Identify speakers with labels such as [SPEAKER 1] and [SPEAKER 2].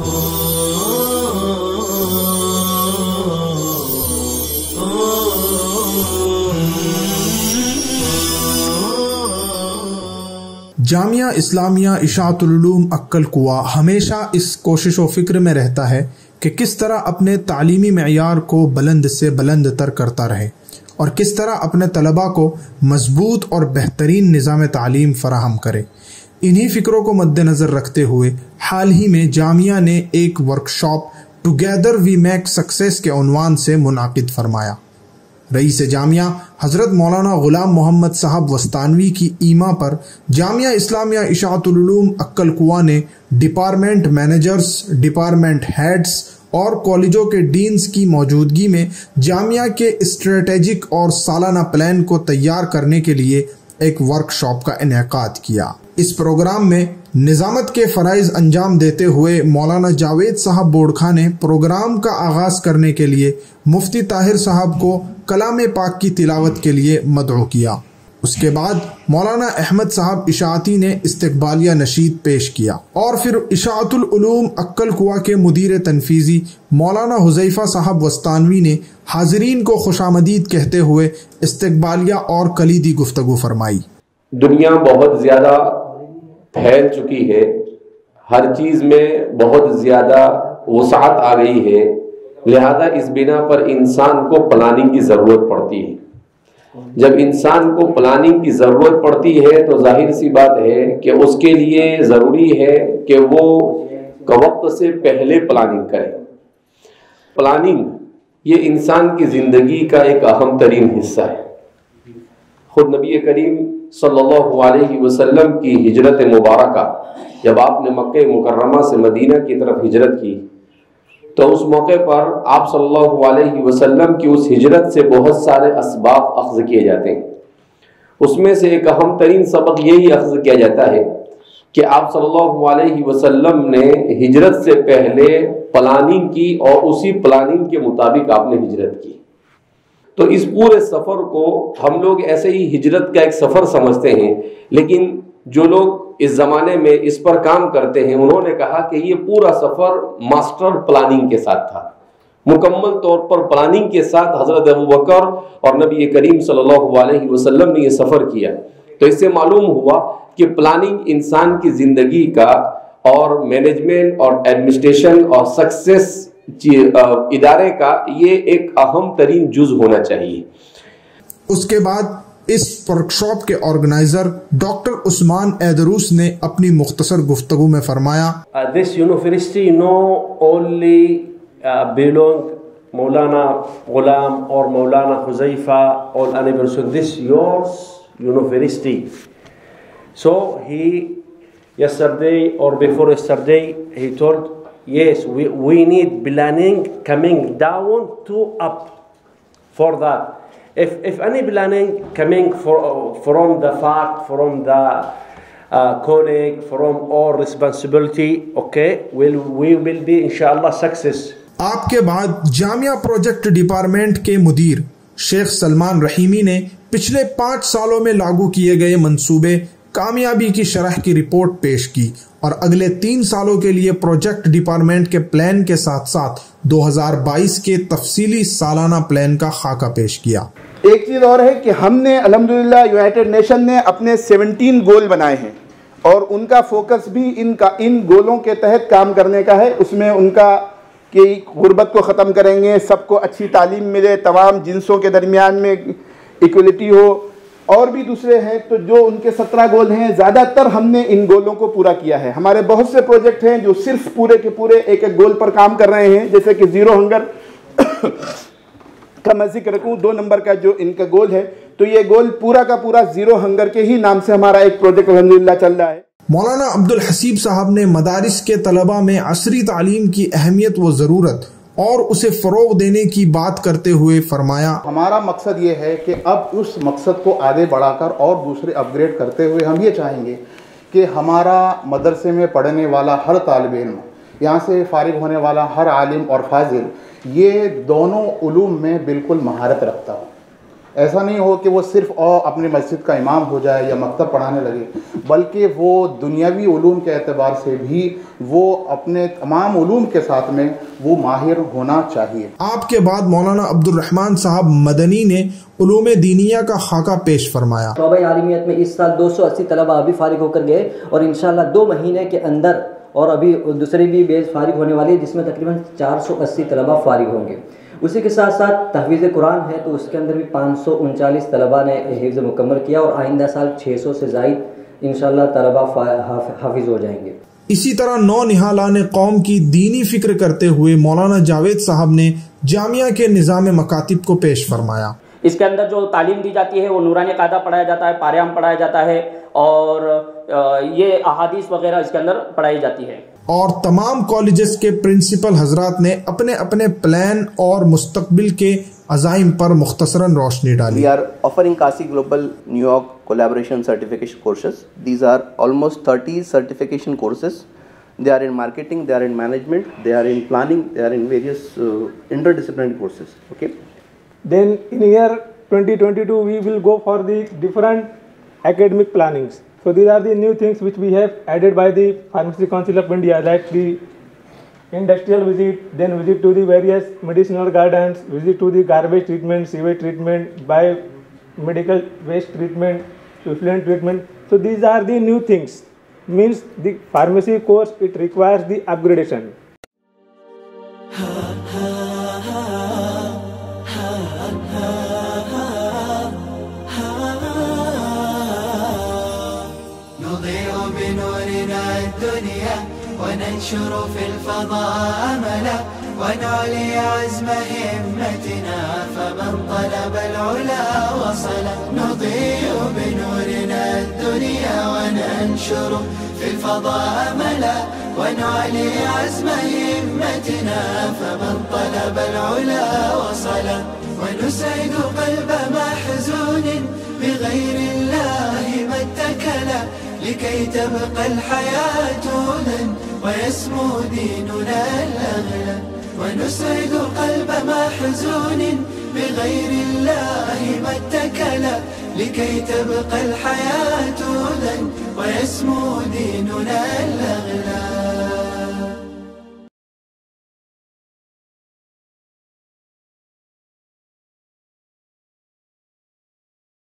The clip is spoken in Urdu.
[SPEAKER 1] جامعہ اسلامیہ اشاعت العلوم عقل کوہ ہمیشہ اس کوشش و فکر میں رہتا ہے کہ کس طرح اپنے تعلیمی معیار کو بلند سے بلند تر کرتا رہے اور کس طرح اپنے طلباء کو مضبوط اور بہترین نظام تعلیم فراہم کرے۔ انہی فکروں کو مد نظر رکھتے ہوئے حال ہی میں جامعہ نے ایک workshop together we make success کے عنوان سے منعقد فرمایا۔ رئیس جامعہ حضرت مولانا غلام محمد صاحب وستانوی کی ایما پر جامعہ اسلامیہ اشاعت العلوم عقل کوہ نے ڈپارٹمنٹ مینیجرز، ڈپارٹمنٹ ہیڈز اور کالجوں کے ڈینز کی موجودگی میں جامعہ کے اسٹریٹجک اور سالانہ پلان کو تیار کرنے کے لیے ایک ورکشاپ کا انعقاد کیا۔ اس پروگرام میں نظامت کے فرائض انجام دیتے ہوئے مولانا جاوید صاحب بوڑکھا نے پروگرام کا آغاز کرنے کے لیے مفتی طاہر صاحب کو کلام پاک کی تلاوت کے لیے مدعو کیا۔ اس کے بعد مولانا احمد صاحب اشاعتی نے استقبالیہ نشید پیش کیا اور پھر اشاعت العلوم عقل کوہ کے مدیر تنفیذی مولانا حذیفہ صاحب وستانوی نے حاضرین کو خوش آمدید کہتے ہوئے استقبالیہ اور کلیدی گفتگو فرمائی۔
[SPEAKER 2] دنیا بہت زیادہ پھیل چکی ہے، ہر چیز میں بہت زیادہ وسعت آ گئی ہے، لہذا اس بنا پر انسان کو پلاننگ کی ضرورت پڑتی ہے۔ جب انسان کو پلاننگ کی ضرورت پڑتی ہے تو ظاہر سی بات ہے کہ اس کے لیے ضروری ہے کہ وہ وقت سے پہلے پلاننگ کرے۔ پلاننگ یہ انسان کی زندگی کا ایک اہم ترین حصہ ہے۔ خود نبی کریم صلی اللہ علیہ وسلم کی ہجرت مبارکہ جب آپ نے مکہ مکرمہ سے مدینہ کی طرف ہجرت کی تو اس موقع پر آپ صلی اللہ علیہ وسلم کی اس ہجرت سے بہت سارے اسباب اخذ کیے جاتے ہیں۔ اس میں سے ایک اہم ترین سبق یہی اخذ کیا جاتا ہے کہ آپ صلی اللہ علیہ وسلم نے ہجرت سے پہلے پلاننگ کی اور اسی پلاننگ کے مطابق آپ نے ہجرت کی۔ تو اس پورے سفر کو ہم لوگ ایسے ہی ہجرت کا ایک سفر سمجھتے ہیں، لیکن جو لوگ اس زمانے میں اس پر کام کرتے ہیں انہوں نے کہا کہ یہ پورا سفر ماسٹر پلاننگ کے ساتھ تھا، مکمل طور پر پلاننگ کے ساتھ حضرت ابوبکر اور نبی کریم صلی اللہ علیہ وسلم نے یہ سفر کیا۔ تو اس سے معلوم ہوا کہ پلاننگ انسان کی زندگی کا اور مینجمنٹ اور ایڈمنسٹریشن اور سکسیس ادارے کا یہ ایک اہم ترین جز ہونا چاہیے۔
[SPEAKER 1] اس کے بعد اس ورکشاپ کے آرگنائزر ڈاکٹر عثمان ایدروس نے اپنی مختصر گفتگو میں فرمایا،
[SPEAKER 3] This university no only belong Maulana Ghulam or Maulana Huzaifa or any person. This yours university. So he yesterday or before yesterday he told yes we need planning coming down to up for that. If any planning coming from the fact, from the colleague, from all responsibility, okay, we will be inshallah success.
[SPEAKER 1] آپ کے بعد جامعہ پروجیکٹ ڈپارٹمنٹ کے مدیر شیخ سلمان رحیمی نے پچھلے 5 سالوں میں لاگو کیے گئے منصوبے کامیابی کی شرح کی رپورٹ پیش کی اور اگلے 3 سالوں کے لیے پروجیکٹ ڈپارٹمنٹ کے پلان کے ساتھ ساتھ 2022 کے تفصیلی سالانہ پلان کا خاکہ پیش کیا۔
[SPEAKER 4] ایک چیز اور ہے کہ ہم نے الحمدللہ یونائٹڈ نیشن نے اپنے 17 گول بنائے ہیں اور ان کا فوکس بھی ان گولوں کے تحت کام کرنے کا ہے۔ اس میں ان کا کہ غربت کو ختم کریں گے، سب کو اچھی تعلیم ملے، تمام جنسوں کے درمیان میں ایکولیٹی ہو، اور بھی دوسرے ہیں۔ تو جو ان کے 17 گول ہیں زیادہ تر ہم نے ان گولوں کو پورا کیا ہے۔ ہمارے بہت سے پروجیکٹ ہیں جو صرف پورے کے پورے ایک گول پر کام کر رہے ہیں، جیسے کہ زیرو ہنگر کا میں ذکر رکھوں، 2 نمبر کا جو ان کا گول ہے، تو یہ گول پورا کا پورا زیرو ہنگر کے ہی نام سے ہمارا ایک پروجیکٹ الحمدللہ چل رہا ہے۔
[SPEAKER 1] مولانا عبد الحسیب صاحب نے مدارس کے طلباء میں عصری تعلیم کی اہمیت و ضرورت اور اسے فروغ دینے کی بات کرتے ہوئے فرمایا،
[SPEAKER 5] ہمارا مقصد یہ ہے کہ اب اس مقصد کو آگے بڑھا کر اور دوسرے اپ گریڈ کرتے ہوئے ہم یہ چاہیں گے کہ ہمارا مدرسے میں پڑھنے والا ہر طالب علم، یہاں سے فارغ ہونے والا ہر عالم اور فاضل، یہ دونوں علوم میں بالکل مہارت رکھتا ہو۔ ایسا نہیں ہو کہ وہ صرف اپنے مسجد کا امام ہو جائے یا مکتب پڑھانے لگے، بلکہ وہ دنیاوی علوم کے اعتبار سے بھی وہ اپنے تمام علوم کے ساتھ میں وہ ماہر ہونا چاہیے۔
[SPEAKER 1] آپ کے بعد مولانا عبد الرحمن صاحب مدنی نے علوم دینیہ کا خاکہ پیش فرمایا۔
[SPEAKER 6] شعبہ عالمیت میں اس سال 280 طلبہ ابھی فارغ ہو کر گئے، اور انشاءاللہ 2 مہینے کے اندر اور ابھی دوسری بھی بیچ فارغ ہونے والی ہے، جس میں تقریباً 480 طلبہ فارغ ہوں گے۔ اسی کے ساتھ ساتھ تحفیظ قرآن ہے، تو اس کے اندر بھی 539 طلبہ نے حفظ مکمل کیا، اور آئندہ سال 600 سے زائد انشاءاللہ طلبہ حافظ ہو جائیں گے۔
[SPEAKER 1] اسی طرح نو نہالان قوم کی دینی فکر کرتے ہوئے مولانا جاوید صاحب نے جامعہ کے نظام مکاتب کو پیش فرمایا۔
[SPEAKER 7] اس کے اندر جو تعلیم دی جاتی ہے وہ نورانی قاعدہ پڑھایا جاتا ہے، پاریام پڑھایا جاتا ہے، اور یہ احادیث وغیرہ اس کے اندر پڑھائی جاتی ہے۔
[SPEAKER 1] اور تمام کالجز کے پرنسپل حضرات نے اپنے اپنے پلان اور مستقبل کے عزائم پر مختصراً روشنی ڈالی۔
[SPEAKER 8] We are offering Kasi Global New York collaboration certification courses. These are almost 30 certification courses. They are in marketing, they are in management, they are in planning, they are in various interdisciplinary courses. Okay.
[SPEAKER 9] Then in year 2022 we will go for the different academic plannings. So these are the new things which we have added by the Pharmacy Council of India, like the industrial visit, then visit to the various medicinal gardens, visit to the garbage treatment, sewage treatment, biomedical waste treatment, effluent treatment. So these are the new things. Means the pharmacy course, it requires the upgradation.
[SPEAKER 10] وننشر في الفضاء أملا ونعلي عزم همتنا فمن طلب العلا وصل نضيء بنورنا الدنيا وننشر في الفضاء أملا ونعلي عزم همتنا فمن طلب العلا وصل ونسعد قلب محزون بغير الله ما اتكلا لكي تبقى الحياة هدى ويسمو ديننا الأغلى ونسعد قلب محزون بغير الله ما اتكلا لكي تبقى الحياة هدى ويسمو ديننا الأغلى